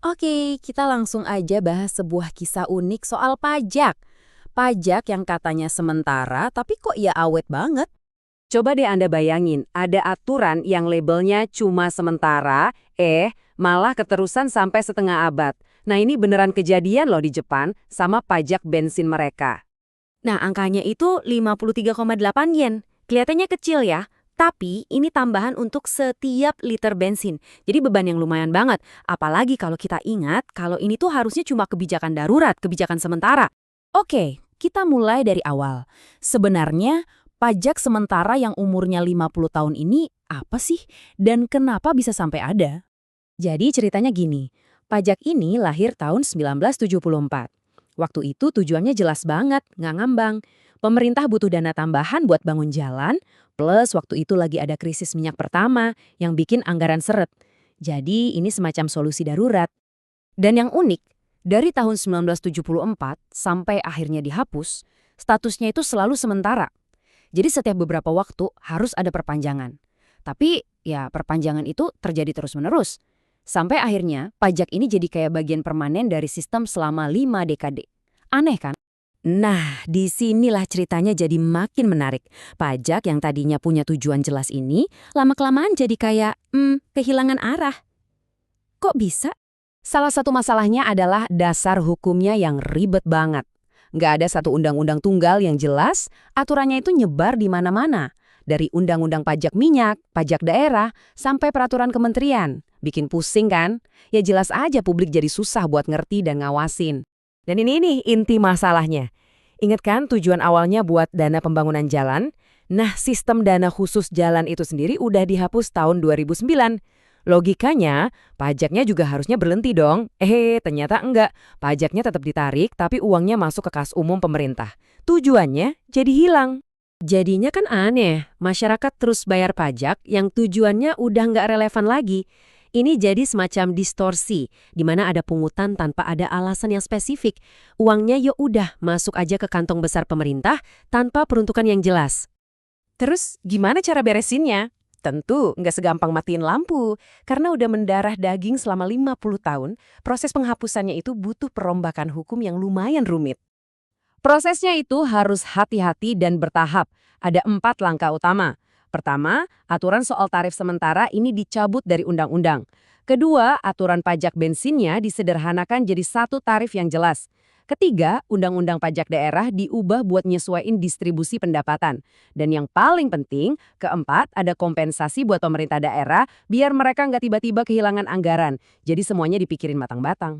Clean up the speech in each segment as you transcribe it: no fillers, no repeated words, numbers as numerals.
Oke, kita langsung aja bahas sebuah kisah unik soal pajak. Pajak yang katanya sementara, tapi kok ya awet banget? Coba deh Anda bayangin, ada aturan yang labelnya cuma sementara, malah keterusan sampai setengah abad. Nah ini beneran kejadian loh di Jepang sama pajak bensin mereka. Nah, angkanya itu 53,8 yen. Kelihatannya kecil ya, tapi ini tambahan untuk setiap liter bensin. Jadi beban yang lumayan banget. Apalagi kalau kita ingat kalau ini tuh harusnya cuma kebijakan darurat, kebijakan sementara. Oke, kita mulai dari awal. Sebenarnya, pajak sementara yang umurnya 50 tahun ini apa sih? Dan kenapa bisa sampai ada? Jadi ceritanya gini, pajak ini lahir tahun 1974. Waktu itu tujuannya jelas banget, nggak ngambang. Pemerintah butuh dana tambahan buat bangun jalan, plus waktu itu lagi ada krisis minyak pertama yang bikin anggaran seret. Jadi ini semacam solusi darurat. Dan yang unik, dari tahun 1974 sampai akhirnya dihapus, statusnya itu selalu sementara. Jadi setiap beberapa waktu harus ada perpanjangan. Tapi ya perpanjangan itu terjadi terus-menerus. Sampai akhirnya pajak ini jadi kayak bagian permanen dari sistem selama 5 dekade. Aneh kan? Nah, disinilah ceritanya jadi makin menarik. Pajak yang tadinya punya tujuan jelas ini, lama-kelamaan jadi kayak, kehilangan arah. Kok bisa? Salah satu masalahnya adalah dasar hukumnya yang ribet banget. Nggak ada satu undang-undang tunggal yang jelas, aturannya itu nyebar di mana-mana. Dari undang-undang pajak minyak, pajak daerah, sampai peraturan kementerian. Bikin pusing kan? Ya jelas aja publik jadi susah buat ngerti dan ngawasin. Dan ini nih inti masalahnya. Ingat kan tujuan awalnya buat dana pembangunan jalan? Nah, sistem dana khusus jalan itu sendiri udah dihapus tahun 2009. Logikanya, pajaknya juga harusnya berhenti dong. Ternyata enggak. Pajaknya tetap ditarik, tapi uangnya masuk ke kas umum pemerintah. Tujuannya jadi hilang. Jadinya kan aneh, masyarakat terus bayar pajak yang tujuannya udah nggak relevan lagi. Ini jadi semacam distorsi, di mana ada pungutan tanpa ada alasan yang spesifik. Uangnya ya udah masuk aja ke kantong besar pemerintah tanpa peruntukan yang jelas. Terus gimana cara beresinnya? Tentu nggak segampang matiin lampu, karena udah mendarah daging selama 50 tahun, proses penghapusannya itu butuh perombakan hukum yang lumayan rumit. Prosesnya itu harus hati-hati dan bertahap. Ada 4 langkah utama. Pertama, aturan soal tarif sementara ini dicabut dari undang-undang. Kedua, aturan pajak bensinnya disederhanakan jadi satu tarif yang jelas. Ketiga, undang-undang pajak daerah diubah buat nyesuaiin distribusi pendapatan. Dan yang paling penting, keempat, ada kompensasi buat pemerintah daerah biar mereka nggak tiba-tiba kehilangan anggaran. Jadi semuanya dipikirin matang-matang.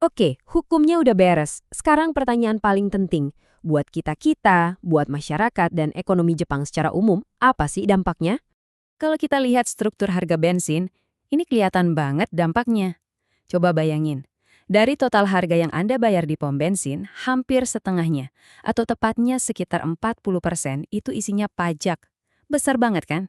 Oke, hukumnya udah beres. Sekarang pertanyaan paling penting. Buat kita-kita, buat masyarakat dan ekonomi Jepang secara umum, apa sih dampaknya? Kalau kita lihat struktur harga bensin, ini kelihatan banget dampaknya. Coba bayangin, dari total harga yang Anda bayar di pom bensin, hampir setengahnya, atau tepatnya sekitar 40% itu isinya pajak. Besar banget kan?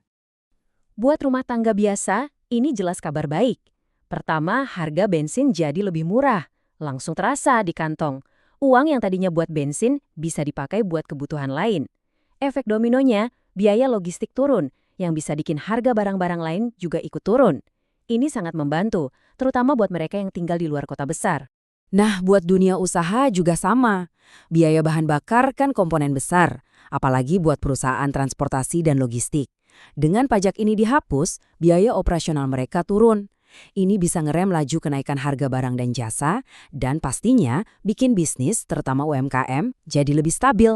Buat rumah tangga biasa, ini jelas kabar baik. Pertama, harga bensin jadi lebih murah. Langsung terasa di kantong. Uang yang tadinya buat bensin bisa dipakai buat kebutuhan lain. Efek dominonya, biaya logistik turun, yang bisa bikin harga barang-barang lain juga ikut turun. Ini sangat membantu, terutama buat mereka yang tinggal di luar kota besar. Nah, buat dunia usaha juga sama. Biaya bahan bakar kan komponen besar, apalagi buat perusahaan transportasi dan logistik. Dengan pajak ini dihapus, biaya operasional mereka turun. Ini bisa ngerem laju kenaikan harga barang dan jasa, dan pastinya bikin bisnis, terutama UMKM, jadi lebih stabil.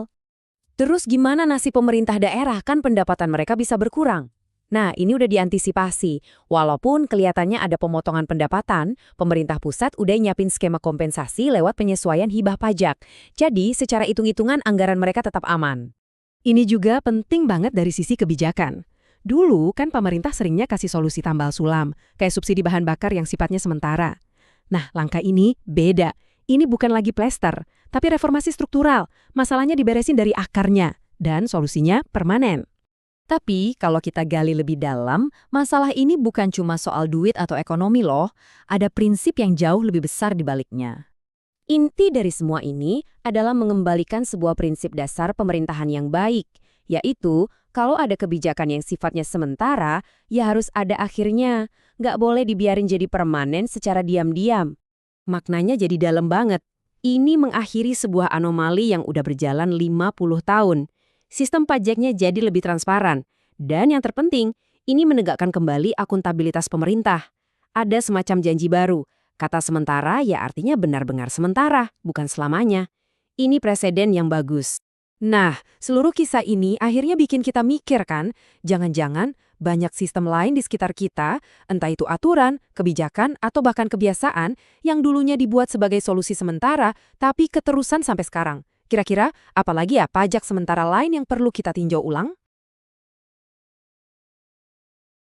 Terus gimana nasib pemerintah daerah, kan pendapatan mereka bisa berkurang? Nah, ini udah diantisipasi. Walaupun kelihatannya ada pemotongan pendapatan, pemerintah pusat udah nyiapin skema kompensasi lewat penyesuaian hibah pajak. Jadi, secara hitung-hitungan anggaran mereka tetap aman. Ini juga penting banget dari sisi kebijakan. Dulu kan pemerintah seringnya kasih solusi tambal sulam, kayak subsidi bahan bakar yang sifatnya sementara. Nah, langkah ini beda. Ini bukan lagi plester, tapi reformasi struktural. Masalahnya diberesin dari akarnya, dan solusinya permanen. Tapi kalau kita gali lebih dalam, masalah ini bukan cuma soal duit atau ekonomi loh. Ada prinsip yang jauh lebih besar di baliknya. Inti dari semua ini adalah mengembalikan sebuah prinsip dasar pemerintahan yang baik, yaitu kalau ada kebijakan yang sifatnya sementara, ya harus ada akhirnya. Nggak boleh dibiarin jadi permanen secara diam-diam. Maknanya jadi dalam banget. Ini mengakhiri sebuah anomali yang udah berjalan 50 tahun. Sistem pajaknya jadi lebih transparan. Dan yang terpenting, ini menegakkan kembali akuntabilitas pemerintah. Ada semacam janji baru. Kata sementara ya artinya benar-benar sementara, bukan selamanya. Ini preseden yang bagus. Nah, seluruh kisah ini akhirnya bikin kita mikir kan, jangan-jangan banyak sistem lain di sekitar kita, entah itu aturan, kebijakan, atau bahkan kebiasaan yang dulunya dibuat sebagai solusi sementara, tapi keterusan sampai sekarang. Kira-kira apalagi ya pajak sementara lain yang perlu kita tinjau ulang?